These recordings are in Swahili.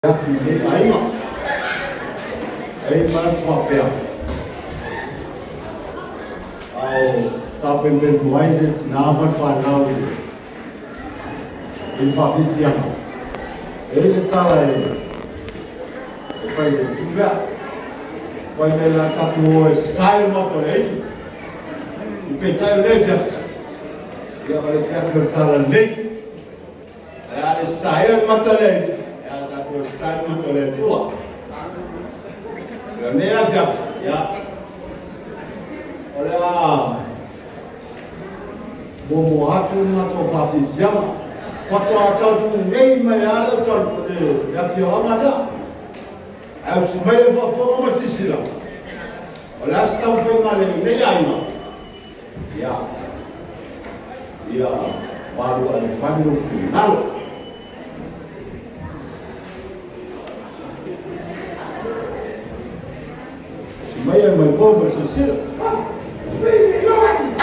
affilé aïma aïma tfapea au tapemben muaide tinama fanau il fafifiama ele tala e fai de tunga fai de la tatu sai motoretu e petai le fiaf ia vale fiaf tala nei ala sai motoretu sai motoretu nera fiaf ya olha bomo atu na to fafifiama foto atau nei mai ala to da fiama da au sumai fa fo ma tisila olha sta foi na nei aima ya baru ada final final sumai mai bomba sisila Glory, glory.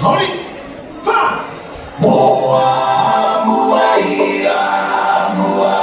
Tony! Ha! Mua, mua, ia, mua.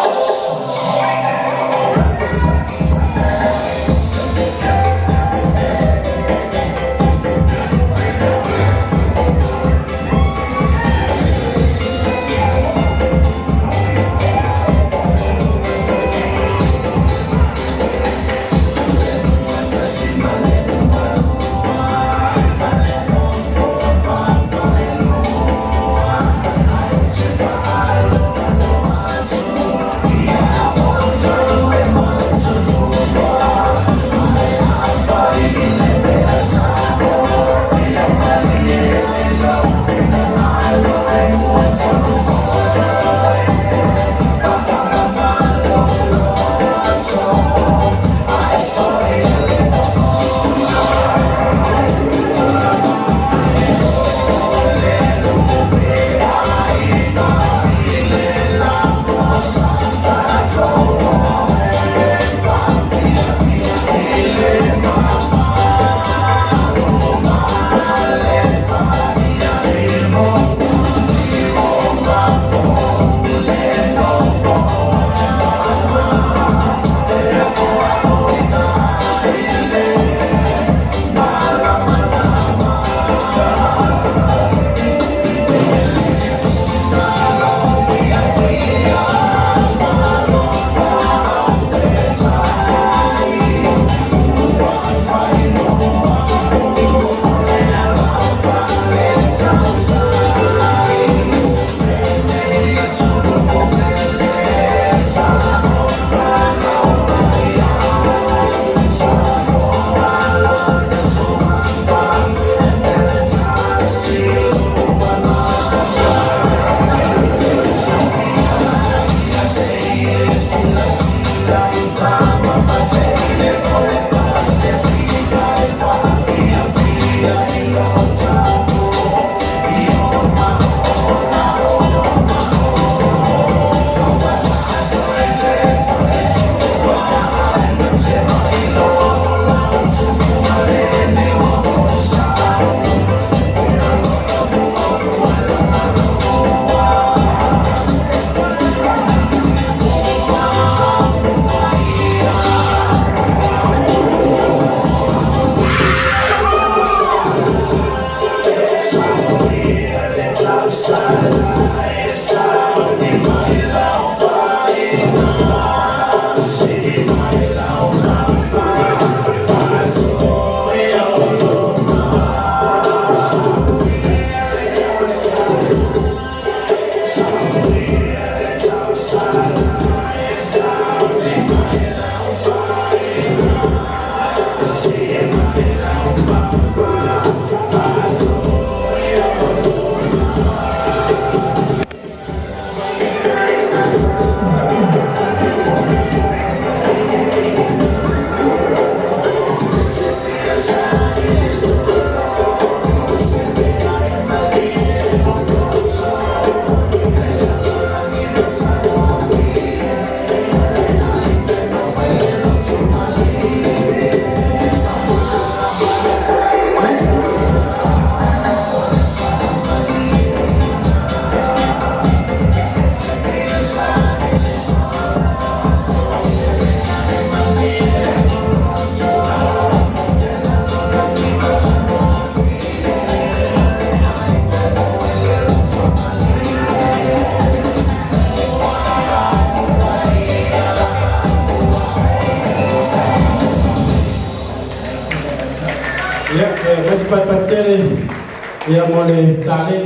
ia mole tale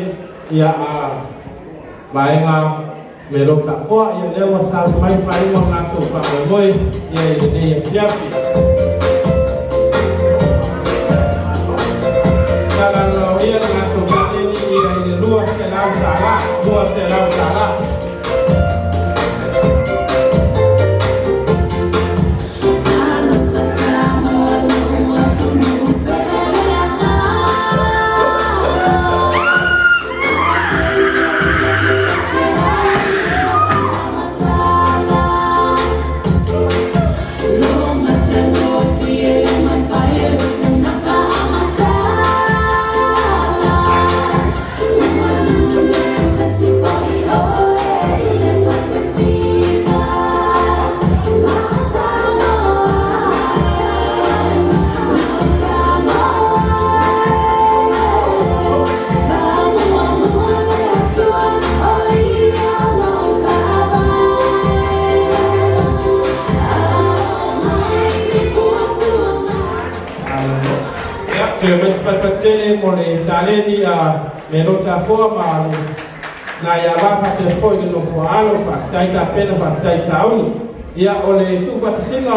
ia maenga me lo ta fo ia le wa sa mai fai mo na to fa moi ia ia fiapi kala no ia na to ka ni ia lua se la la Ke mas patele mo le taleni a menota forma na ya ba fa te foi no fo alo fa tai ta pena fa tai sauni ia ole tu fa singa